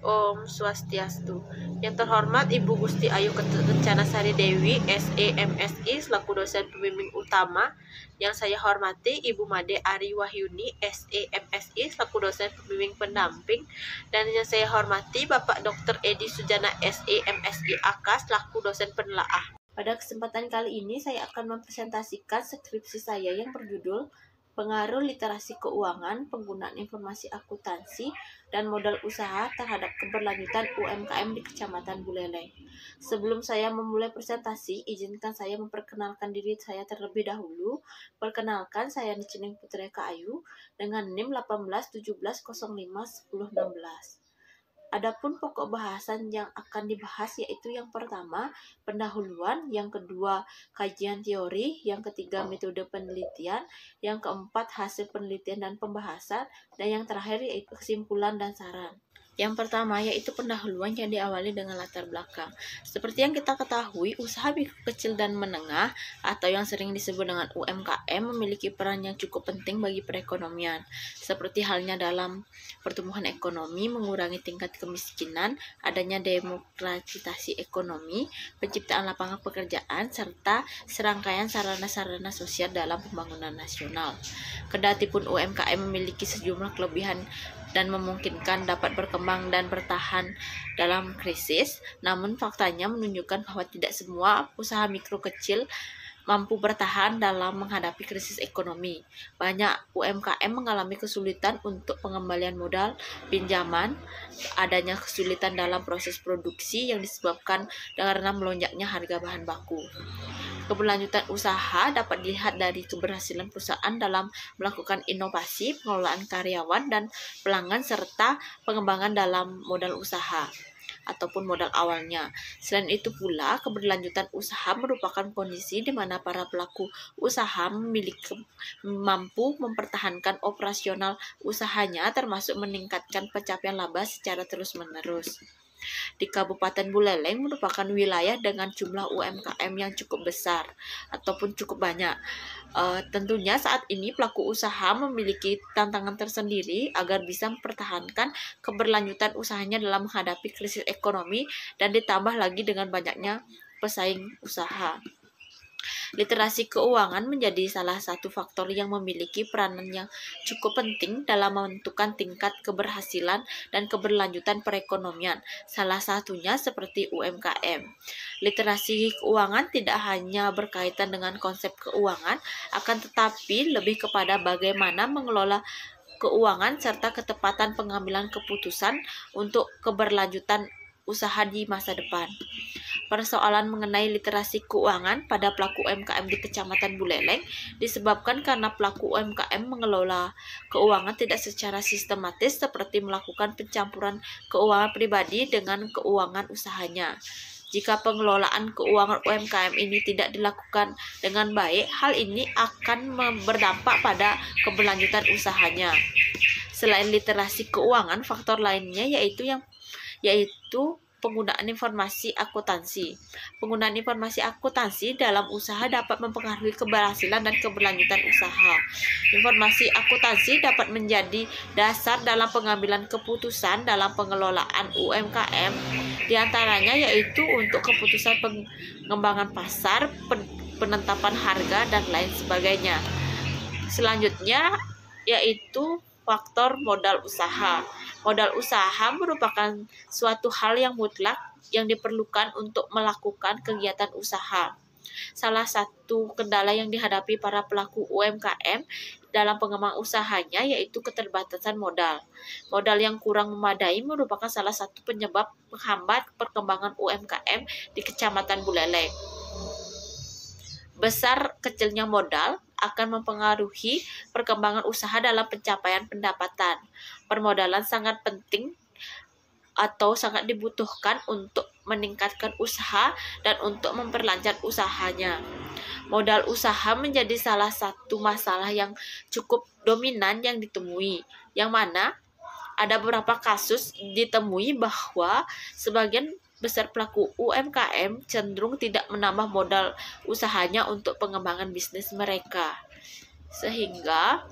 Om Swastiastu. Yang terhormat Ibu Gusti Ayu Kencanasari Dewi, SE MSI selaku dosen pembimbing utama. Yang saya hormati Ibu Made Ari Wahyuni, SE MSI selaku dosen pembimbing pendamping. Dan yang saya hormati Bapak Dr. Edi Sujana, SE MSI AK selaku dosen penelaah. Pada kesempatan kali ini saya akan mempresentasikan skripsi saya yang berjudul Pengaruh Literasi Keuangan, Penggunaan Informasi Akuntansi, dan Modal Usaha Terhadap Keberlanjutan UMKM di Kecamatan Buleleng. Sebelum saya memulai presentasi, izinkan saya memperkenalkan diri saya terlebih dahulu. Perkenalkan, saya Nicening Putreka Ayu dengan NIM 1817051016. Adapun pokok bahasan yang akan dibahas yaitu yang pertama, pendahuluan, yang kedua, kajian teori, yang ketiga, metode penelitian, yang keempat, hasil penelitian dan pembahasan, dan yang terakhir yaitu kesimpulan dan saran. Yang pertama yaitu pendahuluan yang diawali dengan latar belakang. Seperti yang kita ketahui, usaha mikro kecil dan menengah atau yang sering disebut dengan UMKM memiliki peran yang cukup penting bagi perekonomian. Seperti halnya dalam pertumbuhan ekonomi, mengurangi tingkat kemiskinan, adanya demokratisasi ekonomi, penciptaan lapangan pekerjaan, serta serangkaian sarana-sarana sosial dalam pembangunan nasional. Kedatipun UMKM memiliki sejumlah kelebihan dan memungkinkan dapat berkembang dan bertahan dalam krisis, namun faktanya menunjukkan bahwa tidak semua usaha mikro kecil mampu bertahan dalam menghadapi krisis ekonomi. Banyak UMKM mengalami kesulitan untuk pengembalian modal pinjaman, adanya kesulitan dalam proses produksi yang disebabkan karena melonjaknya harga bahan baku. Keberlanjutan usaha dapat dilihat dari keberhasilan perusahaan dalam melakukan inovasi, pengelolaan karyawan dan pelanggan, serta pengembangan dalam modal usaha ataupun modal awalnya. Selain itu pula, keberlanjutan usaha merupakan kondisi di mana para pelaku usaha mampu mempertahankan operasional usahanya, termasuk meningkatkan pencapaian laba secara terus-menerus. Di Kabupaten Buleleng merupakan wilayah dengan jumlah UMKM yang cukup besar ataupun cukup banyak. Tentunya saat ini pelaku usaha memiliki tantangan tersendiri agar bisa mempertahankan keberlanjutan usahanya dalam menghadapi krisis ekonomi dan ditambah lagi dengan banyaknya pesaing usaha. Literasi keuangan menjadi salah satu faktor yang memiliki peranan yang cukup penting dalam menentukan tingkat keberhasilan dan keberlanjutan perekonomian, salah satunya seperti UMKM. Literasi keuangan tidak hanya berkaitan dengan konsep keuangan, akan tetapi lebih kepada bagaimana mengelola keuangan serta ketepatan pengambilan keputusan untuk keberlanjutan usaha di masa depan. Persoalan mengenai literasi keuangan pada pelaku UMKM di Kecamatan Buleleng disebabkan karena pelaku UMKM mengelola keuangan tidak secara sistematis seperti melakukan pencampuran keuangan pribadi dengan keuangan usahanya. Jika pengelolaan keuangan UMKM ini tidak dilakukan dengan baik, hal ini akan berdampak pada keberlanjutan usahanya. Selain literasi keuangan, faktor lainnya yaitu penggunaan informasi akuntansi. Penggunaan informasi akuntansi dalam usaha dapat mempengaruhi keberhasilan dan keberlanjutan usaha. Informasi akuntansi dapat menjadi dasar dalam pengambilan keputusan dalam pengelolaan UMKM, diantaranya yaitu untuk keputusan pengembangan pasar, penetapan harga, dan lain sebagainya. Selanjutnya yaitu faktor modal usaha. Modal usaha merupakan suatu hal yang mutlak yang diperlukan untuk melakukan kegiatan usaha. Salah satu kendala yang dihadapi para pelaku UMKM dalam pengembangan usahanya yaitu keterbatasan modal. Modal yang kurang memadai merupakan salah satu penyebab menghambat perkembangan UMKM di Kecamatan Buleleng. Besar kecilnya modal akan mempengaruhi perkembangan usaha dalam pencapaian pendapatan. Permodalan sangat penting atau sangat dibutuhkan untuk meningkatkan usaha dan untuk memperlancar usahanya. Modal usaha menjadi salah satu masalah yang cukup dominan yang ditemui, yang mana ada beberapa kasus ditemui bahwa sebagian besar pelaku UMKM cenderung tidak menambah modal usahanya untuk pengembangan bisnis mereka. Sehingga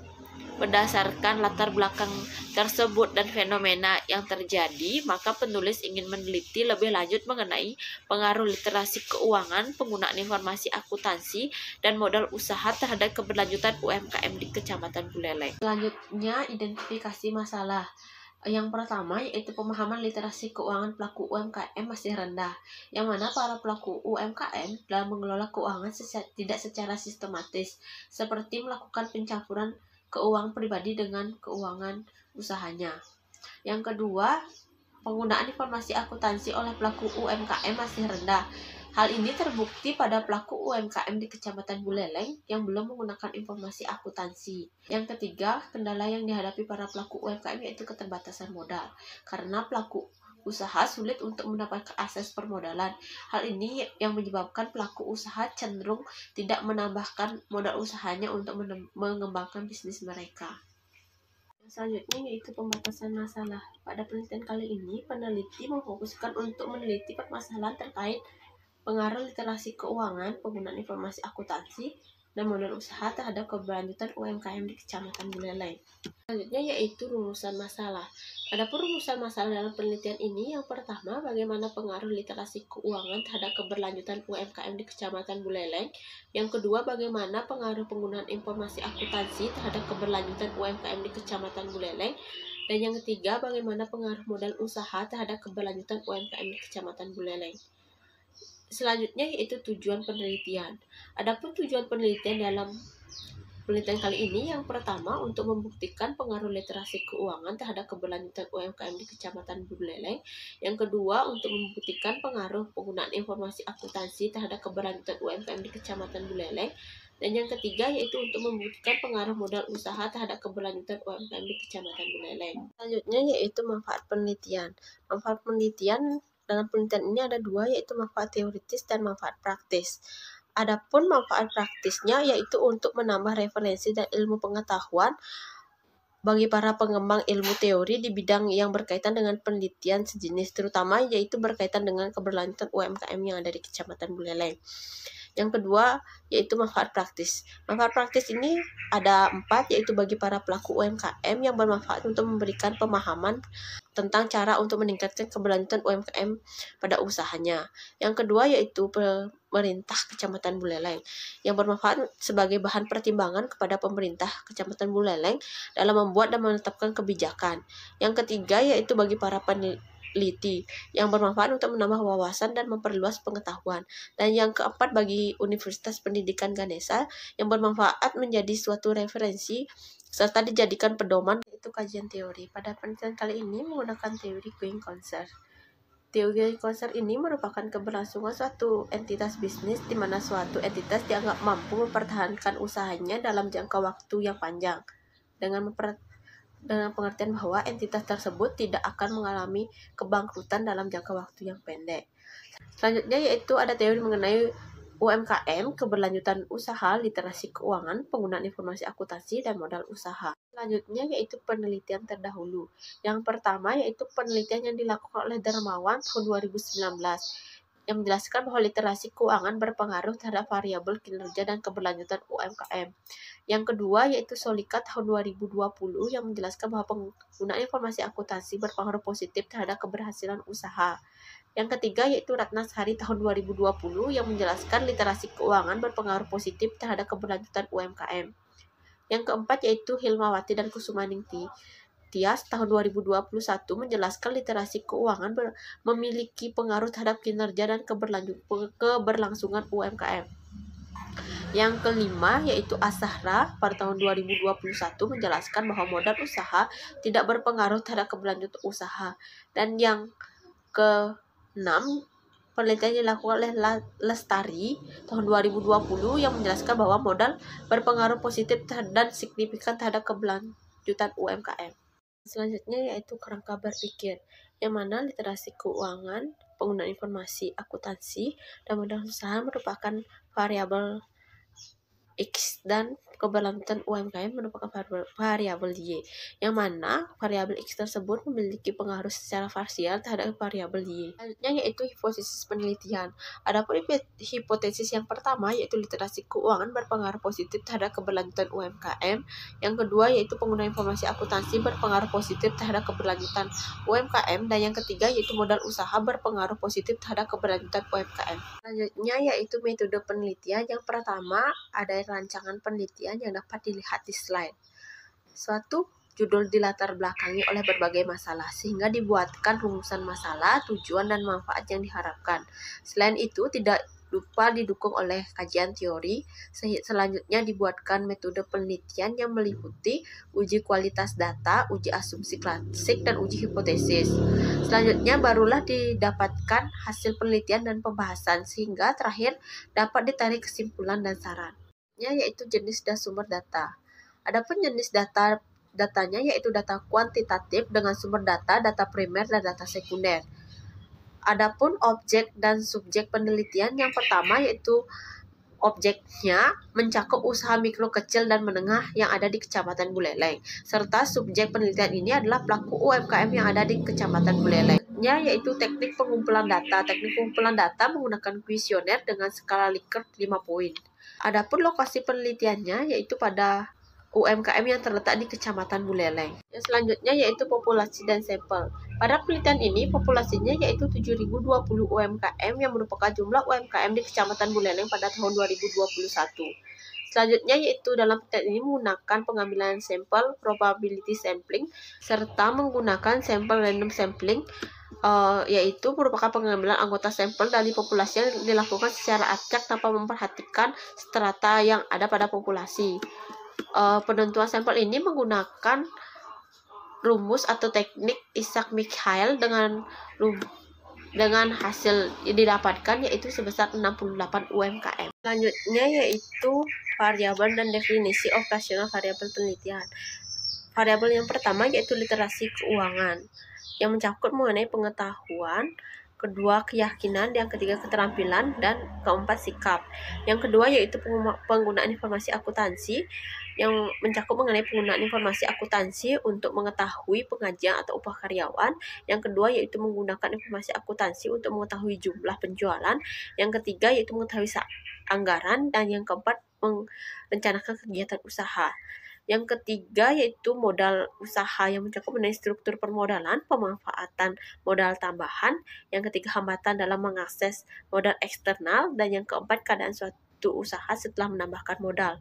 Berdasarkan latar belakang tersebut dan fenomena yang terjadi, maka penulis ingin meneliti lebih lanjut mengenai pengaruh literasi keuangan, penggunaan informasi akuntansi, dan modal usaha terhadap keberlanjutan UMKM di Kecamatan Buleleng. Selanjutnya, identifikasi masalah. Yang pertama yaitu pemahaman literasi keuangan pelaku UMKM masih rendah, yang mana para pelaku UMKM dalam mengelola keuangan tidak secara sistematis, seperti melakukan pencampuran keuangan pribadi dengan keuangan usahanya. Yang kedua, penggunaan informasi akuntansi oleh pelaku UMKM masih rendah. Hal ini terbukti pada pelaku UMKM di Kecamatan Buleleng yang belum menggunakan informasi akuntansi. Yang ketiga, kendala yang dihadapi para pelaku UMKM yaitu keterbatasan modal. Karena pelaku usaha sulit untuk mendapatkan akses permodalan. Hal ini yang menyebabkan pelaku usaha cenderung tidak menambahkan modal usahanya untuk mengembangkan bisnis mereka. Selanjutnya yaitu pembatasan masalah. Pada penelitian kali ini, peneliti memfokuskan untuk meneliti permasalahan terkait pengaruh literasi keuangan, penggunaan informasi akuntansi, dan modal usaha terhadap keberlanjutan UMKM di Kecamatan Buleleng. Selanjutnya yaitu rumusan masalah. Adapun rumusan masalah dalam penelitian ini, yang pertama, bagaimana pengaruh literasi keuangan terhadap keberlanjutan UMKM di Kecamatan Buleleng. Yang kedua, bagaimana pengaruh penggunaan informasi akuntansi terhadap keberlanjutan UMKM di Kecamatan Buleleng. Dan yang ketiga, bagaimana pengaruh modal usaha terhadap keberlanjutan UMKM di Kecamatan Buleleng. Selanjutnya yaitu tujuan penelitian. Adapun tujuan penelitian dalam penelitian kali ini, yang pertama untuk membuktikan pengaruh literasi keuangan terhadap keberlanjutan UMKM di Kecamatan Buleleng. Yang kedua untuk membuktikan pengaruh penggunaan informasi akuntansi terhadap keberlanjutan UMKM di Kecamatan Buleleng. Dan yang ketiga yaitu untuk membuktikan pengaruh modal usaha terhadap keberlanjutan UMKM di Kecamatan Buleleng. Selanjutnya yaitu manfaat penelitian. Manfaat penelitian dalam penelitian ini ada dua, yaitu manfaat teoritis dan manfaat praktis. Adapun manfaat praktisnya yaitu untuk menambah referensi dan ilmu pengetahuan bagi para pengembang ilmu teori di bidang yang berkaitan dengan penelitian sejenis, terutama yaitu berkaitan dengan keberlanjutan UMKM yang ada di Kecamatan Buleleng. Yang kedua yaitu manfaat praktis. Manfaat praktis ini ada 4, yaitu bagi para pelaku UMKM yang bermanfaat untuk memberikan pemahaman tentang cara untuk meningkatkan keberlanjutan UMKM pada usahanya. Yang kedua yaitu pemerintah Kecamatan Buleleng yang bermanfaat sebagai bahan pertimbangan kepada pemerintah Kecamatan Buleleng dalam membuat dan menetapkan kebijakan. Yang ketiga yaitu bagi para peneliti yang bermanfaat untuk menambah wawasan dan memperluas pengetahuan. Dan yang keempat bagi Universitas Pendidikan Ganesha yang bermanfaat menjadi suatu referensi serta dijadikan pedoman, yaitu kajian teori. Pada penelitian kali ini menggunakan teori going concern. Teori going concern ini merupakan keberlangsungan suatu entitas bisnis di mana suatu entitas dianggap mampu mempertahankan usahanya dalam jangka waktu yang panjang dengan pengertian bahwa entitas tersebut tidak akan mengalami kebangkrutan dalam jangka waktu yang pendek. Selanjutnya yaitu ada teori mengenai UMKM, keberlanjutan usaha, literasi keuangan, penggunaan informasi akuntansi, dan modal usaha. Selanjutnya yaitu penelitian terdahulu. Yang pertama yaitu penelitian yang dilakukan oleh Darmawan tahun 2019 yang menjelaskan bahwa literasi keuangan berpengaruh terhadap variabel kinerja dan keberlanjutan UMKM. Yang kedua yaitu Solika tahun 2020 yang menjelaskan bahwa penggunaan informasi akuntansi berpengaruh positif terhadap keberhasilan usaha. Yang ketiga yaitu Ratnasari tahun 2020 yang menjelaskan literasi keuangan berpengaruh positif terhadap keberlanjutan UMKM. Yang keempat yaitu Hilmawati dan Kusumaningti Tias tahun 2021 menjelaskan literasi keuangan memiliki pengaruh terhadap kinerja dan keberlangsungan UMKM. Yang kelima yaitu Asahra pada tahun 2021 menjelaskan bahwa modal usaha tidak berpengaruh terhadap keberlanjutan usaha. Dan yang ke 6, penelitian dilakukan oleh Lestari tahun 2020 yang menjelaskan bahwa modal berpengaruh positif dan signifikan terhadap keberlanjutan UMKM. Selanjutnya yaitu kerangka berpikir, yang mana literasi keuangan, penggunaan informasi akuntansi, dan modal usaha merupakan variabel X dan keberlanjutan UMKM merupakan variabel Y, yang mana variabel X tersebut memiliki pengaruh secara parsial terhadap variabel Y. Selanjutnya yaitu hipotesis penelitian. Adapun hipotesis yang pertama yaitu literasi keuangan berpengaruh positif terhadap keberlanjutan UMKM. Yang kedua yaitu penggunaan informasi akuntansi berpengaruh positif terhadap keberlanjutan UMKM. Dan yang ketiga yaitu modal usaha berpengaruh positif terhadap keberlanjutan UMKM. Selanjutnya yaitu metode penelitian. Yang pertama ada rancangan penelitian yang dapat dilihat di slide. Suatu judul dilatar belakangi oleh berbagai masalah sehingga dibuatkan rumusan masalah, tujuan, dan manfaat yang diharapkan. Selain itu tidak lupa didukung oleh kajian teori. Selanjutnya dibuatkan metode penelitian yang meliputi uji kualitas data, uji asumsi klasik, dan uji hipotesis. Selanjutnya barulah didapatkan hasil penelitian dan pembahasan sehingga terakhir dapat ditarik kesimpulan dan saran. Yaitu jenis dan sumber data. Adapun jenis datanya yaitu data kuantitatif dengan sumber data primer, dan data sekunder. Adapun objek dan subjek penelitian, yang pertama yaitu objeknya mencakup usaha mikro, kecil, dan menengah yang ada di Kecamatan Buleleng, serta subjek penelitian ini adalah pelaku UMKM yang ada di Kecamatan Buleleng. Yaitu teknik pengumpulan data. Teknik pengumpulan data menggunakan kuesioner dengan skala Likert 5 poin. Adapun lokasi penelitiannya yaitu pada UMKM yang terletak di Kecamatan Buleleng. Yang selanjutnya yaitu populasi dan sampel. Pada penelitian ini populasinya yaitu 7.020 UMKM yang merupakan jumlah UMKM di Kecamatan Buleleng pada tahun 2021. Selanjutnya yaitu dalam penelitian ini menggunakan pengambilan sampel probability sampling serta menggunakan sampel random sampling, yaitu merupakan pengambilan anggota sampel dari populasi yang dilakukan secara acak tanpa memperhatikan strata yang ada pada populasi. Penentuan sampel ini menggunakan rumus atau teknik Isaac-Mikhail dengan hasil yang didapatkan yaitu sebesar 68 UMKM. Selanjutnya yaitu variabel dan definisi operasional variabel penelitian. Variabel yang pertama yaitu literasi keuangan yang mencakup mengenai pengetahuan, kedua keyakinan, yang ketiga keterampilan, dan keempat sikap. Yang kedua yaitu penggunaan informasi akuntansi yang mencakup mengenai penggunaan informasi akuntansi untuk mengetahui pengajian atau upah karyawan. Yang kedua yaitu menggunakan informasi akuntansi untuk mengetahui jumlah penjualan. Yang ketiga yaitu mengetahui anggaran, dan yang keempat merencanakan kegiatan usaha. Yang ketiga yaitu modal usaha yang mencakup mengenai struktur permodalan, pemanfaatan modal tambahan. Yang ketiga hambatan dalam mengakses modal eksternal, dan yang keempat keadaan suatu usaha setelah menambahkan modal.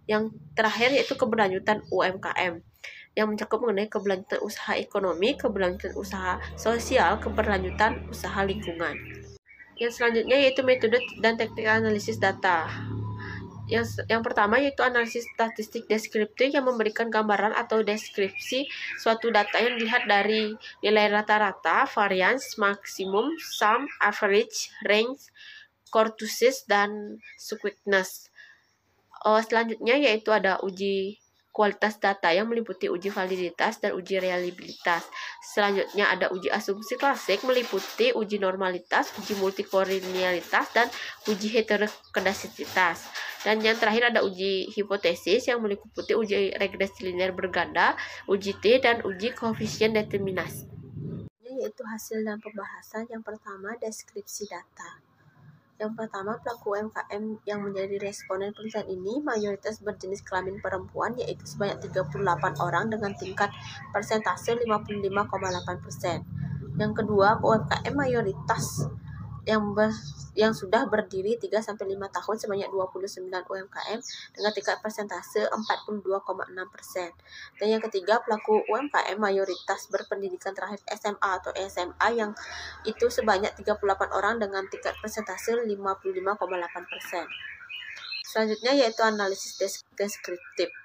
Yang terakhir yaitu keberlanjutan UMKM yang mencakup mengenai keberlanjutan usaha ekonomi, keberlanjutan usaha sosial, keberlanjutan usaha lingkungan. Yang selanjutnya yaitu metode dan teknik analisis data. Yang pertama yaitu analisis statistik deskriptif yang memberikan gambaran atau deskripsi suatu data yang dilihat dari nilai rata-rata, variance, maksimum, sum, average, range, kurtosis, dan skewness. Selanjutnya yaitu ada uji kualitas data yang meliputi uji validitas dan uji reliabilitas. Selanjutnya ada uji asumsi klasik meliputi uji normalitas, uji multikolinearitas, dan uji heterokedasitas. Dan yang terakhir ada uji hipotesis yang meliputi uji regresi linear berganda, uji T, dan uji koefisien determinasi. Yaitu hasil dan pembahasan. Yang pertama deskripsi data. Yang pertama, pelaku UMKM yang menjadi responden penelitian ini mayoritas berjenis kelamin perempuan, yaitu sebanyak 38 orang dengan tingkat persentase 55,8%. Yang kedua, UMKM mayoritas yang sudah berdiri 3-5 tahun sebanyak 29 UMKM dengan tingkat persentase 42,6%. Dan yang ketiga, pelaku UMKM mayoritas berpendidikan terakhir SMA atau SMA yang itu sebanyak 38 orang dengan tingkat persentase 55,8%. Selanjutnya yaitu analisis deskriptif.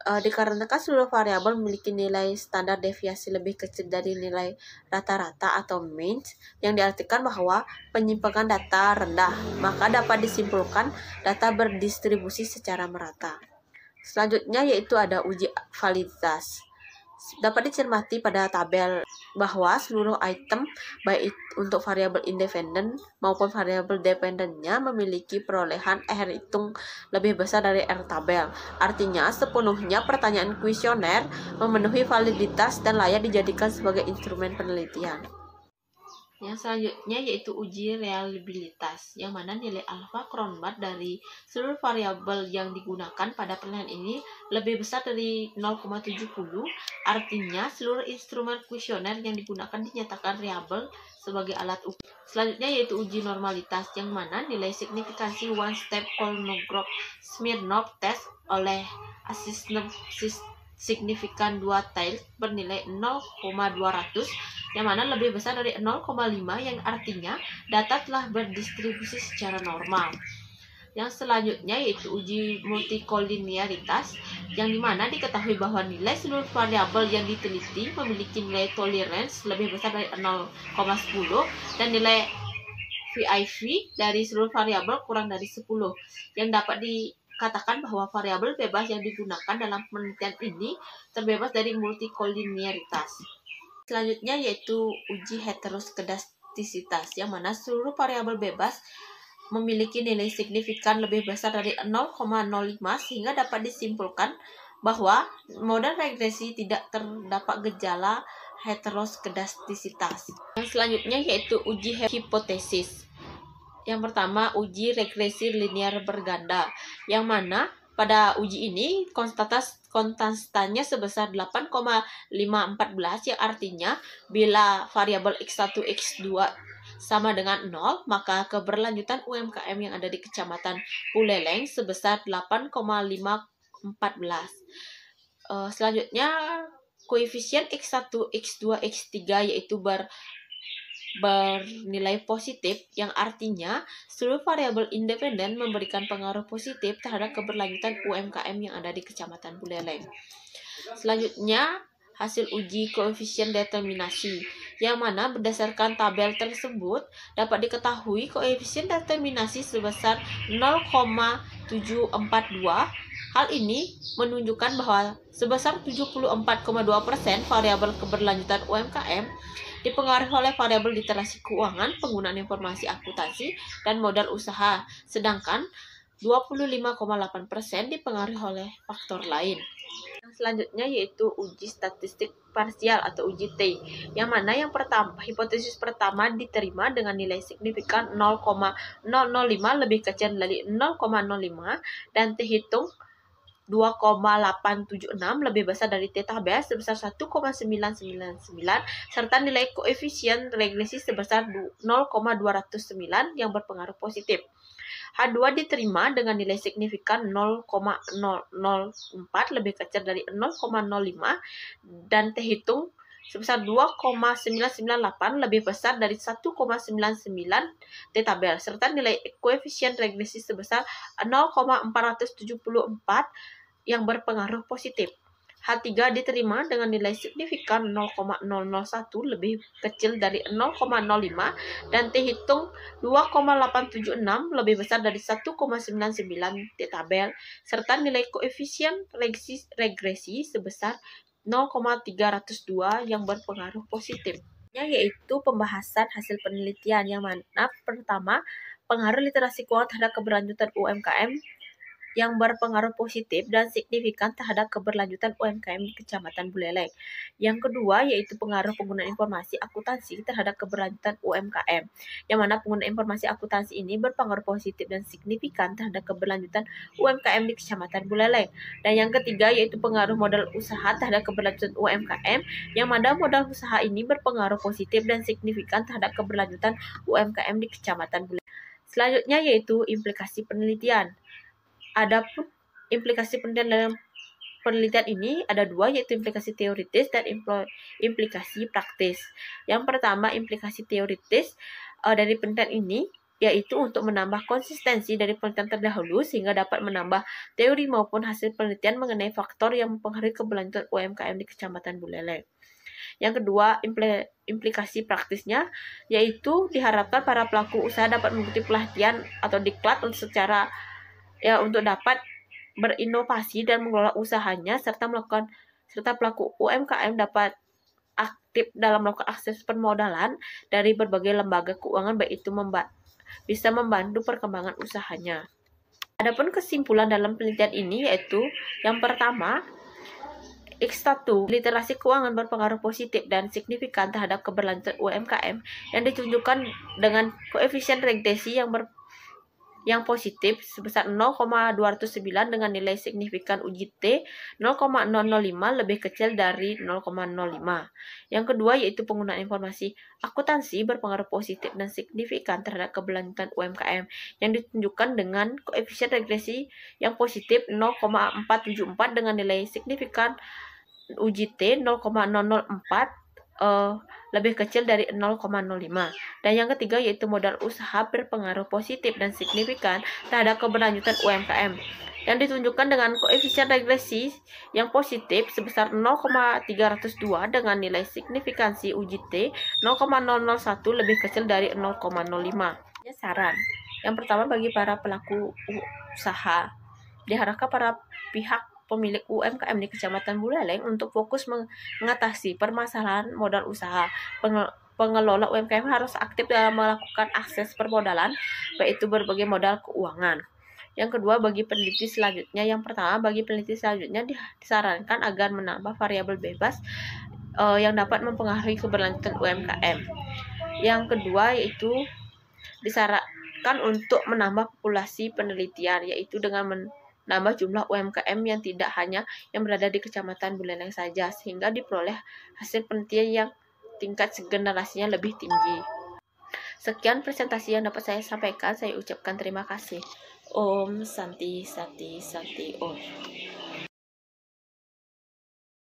Dikarenakan seluruh variabel memiliki nilai standar deviasi lebih kecil dari nilai rata-rata atau mean, yang diartikan bahwa penyimpangan data rendah, maka dapat disimpulkan data berdistribusi secara merata. Selanjutnya yaitu ada uji validitas. Dapat dicermati pada tabel bahwa seluruh item baik untuk variabel independen maupun variabel dependennya memiliki perolehan R hitung lebih besar dari R tabel. Artinya sepenuhnya pertanyaan kuesioner memenuhi validitas dan layak dijadikan sebagai instrumen penelitian. Yang selanjutnya yaitu uji reliabilitas, yang mana nilai alfa Cronbach dari seluruh variabel yang digunakan pada penilaian ini lebih besar dari 0,70, artinya seluruh instrumen kuesioner yang digunakan dinyatakan reliable sebagai alat ukur. Selanjutnya yaitu uji normalitas, yang mana nilai signifikansi one-step Kolmogorov-Smirnov test oleh asesmen signifikan 2 tail bernilai 0,200, yang mana lebih besar dari 0,5, yang artinya data telah berdistribusi secara normal. Yang selanjutnya yaitu uji multikolinearitas, yang dimana diketahui bahwa nilai seluruh variabel yang diteliti memiliki nilai tolerance lebih besar dari 0,10 dan nilai VIV dari seluruh variabel kurang dari 10, yang dapat dikatakan bahwa variabel bebas yang digunakan dalam penelitian ini terbebas dari multikolinearitas. Selanjutnya yaitu uji heteroskedastisitas, yang mana seluruh variabel bebas memiliki nilai signifikan lebih besar dari 0,05 sehingga dapat disimpulkan bahwa model regresi tidak terdapat gejala heteroskedastisitas. Yang selanjutnya yaitu uji hipotesis. Yang pertama uji regresi linear berganda, yang mana pada uji ini konstannya sebesar 8,514, yang artinya bila variabel x1, x2 sama dengan 0, maka keberlanjutan UMKM yang ada di Kecamatan Buleleng sebesar 8,514. Selanjutnya koefisien x1, x2, x3 yaitu bernilai positif, yang artinya seluruh variabel independen memberikan pengaruh positif terhadap keberlanjutan UMKM yang ada di Kecamatan Buleleng. Selanjutnya hasil uji koefisien determinasi, yang mana berdasarkan tabel tersebut dapat diketahui koefisien determinasi sebesar 0,742. Hal ini menunjukkan bahwa sebesar 74,2% variabel keberlanjutan UMKM dipengaruhi oleh variabel literasi keuangan, penggunaan informasi akuntansi, dan modal usaha, sedangkan 25,8% dipengaruhi oleh faktor lain. Yang selanjutnya yaitu uji statistik parsial atau uji T, yang mana yang pertama, hipotesis pertama diterima dengan nilai signifikan 0,005 lebih kecil dari 0,05 dan T hitung 2,876 lebih besar dari T tabel sebesar 1,999 serta nilai koefisien regresi sebesar 0,209 yang berpengaruh positif. H2 diterima dengan nilai signifikan 0,004 lebih kecil dari 0,05 dan T hitung sebesar 2,998 lebih besar dari 1,99 T tabel serta nilai koefisien regresi sebesar 0,474 yang berpengaruh positif. H3 diterima dengan nilai signifikan 0,001 lebih kecil dari 0,05 dan T hitung 2,876 lebih besar dari 1,99 T tabel serta nilai koefisien regresi sebesar 0,302 yang berpengaruh positif. Yaitu pembahasan hasil penelitian, yang mana pertama pengaruh literasi keuangan terhadap keberlanjutan UMKM yang berpengaruh positif dan signifikan terhadap keberlanjutan UMKM di Kecamatan Buleleng. Yang kedua yaitu pengaruh penggunaan informasi akuntansi terhadap keberlanjutan UMKM, yang mana penggunaan informasi akuntansi ini berpengaruh positif dan signifikan terhadap keberlanjutan UMKM di Kecamatan Buleleng. Dan yang ketiga yaitu pengaruh modal usaha terhadap keberlanjutan UMKM, yang mana modal usaha ini berpengaruh positif dan signifikan terhadap keberlanjutan UMKM di Kecamatan Buleleng. Selanjutnya yaitu implikasi penelitian. Adapun implikasi penelitian dalam penelitian ini ada dua, yaitu implikasi teoritis dan implikasi praktis. Yang pertama, implikasi teoritis dari penelitian ini yaitu untuk menambah konsistensi dari penelitian terdahulu sehingga dapat menambah teori maupun hasil penelitian mengenai faktor yang mempengaruhi keberlanjutan UMKM di Kecamatan Buleleng. Yang kedua, implikasi praktisnya yaitu diharapkan para pelaku usaha dapat mengikuti pelatihan atau diklat untuk dapat berinovasi dan mengelola usahanya serta melakukan serta pelaku UMKM dapat aktif dalam melakukan akses permodalan dari berbagai lembaga keuangan, baik itu bisa membantu perkembangan usahanya. Adapun kesimpulan dalam penelitian ini yaitu yang pertama, X1, literasi keuangan berpengaruh positif dan signifikan terhadap keberlanjutan UMKM yang ditunjukkan dengan koefisien regresi yang positif sebesar 0,209 dengan nilai signifikan uji T 0,005 lebih kecil dari 0,05. Yang kedua yaitu penggunaan informasi akuntansi berpengaruh positif dan signifikan terhadap keberlanjutan UMKM yang ditunjukkan dengan koefisien regresi yang positif 0,474 dengan nilai signifikan uji T 0,004 lebih kecil dari 0,05. Dan yang ketiga yaitu modal usaha berpengaruh positif dan signifikan terhadap keberlanjutan UMKM yang ditunjukkan dengan koefisien regresi yang positif sebesar 0,302 dengan nilai signifikansi uji T 0,001 lebih kecil dari 0,05. Saran yang pertama, bagi para pelaku usaha diharapkan para pihak pemilik UMKM di Kecamatan Buleleng untuk fokus mengatasi permasalahan modal usaha. Pengelola UMKM harus aktif dalam melakukan akses permodalan, baik itu berbagai modal keuangan. Yang kedua, bagi peneliti selanjutnya, yang pertama, bagi peneliti selanjutnya disarankan agar menambah variabel bebas yang dapat mempengaruhi keberlanjutan UMKM. Yang kedua yaitu disarankan untuk menambah populasi penelitian, yaitu dengan menambah jumlah UMKM yang tidak hanya yang berada di Kecamatan Buleleng saja, sehingga diperoleh hasil penelitian yang tingkat generasinya lebih tinggi. Sekian presentasi yang dapat saya sampaikan. Saya ucapkan terima kasih. Om Santi Santi Santi Om.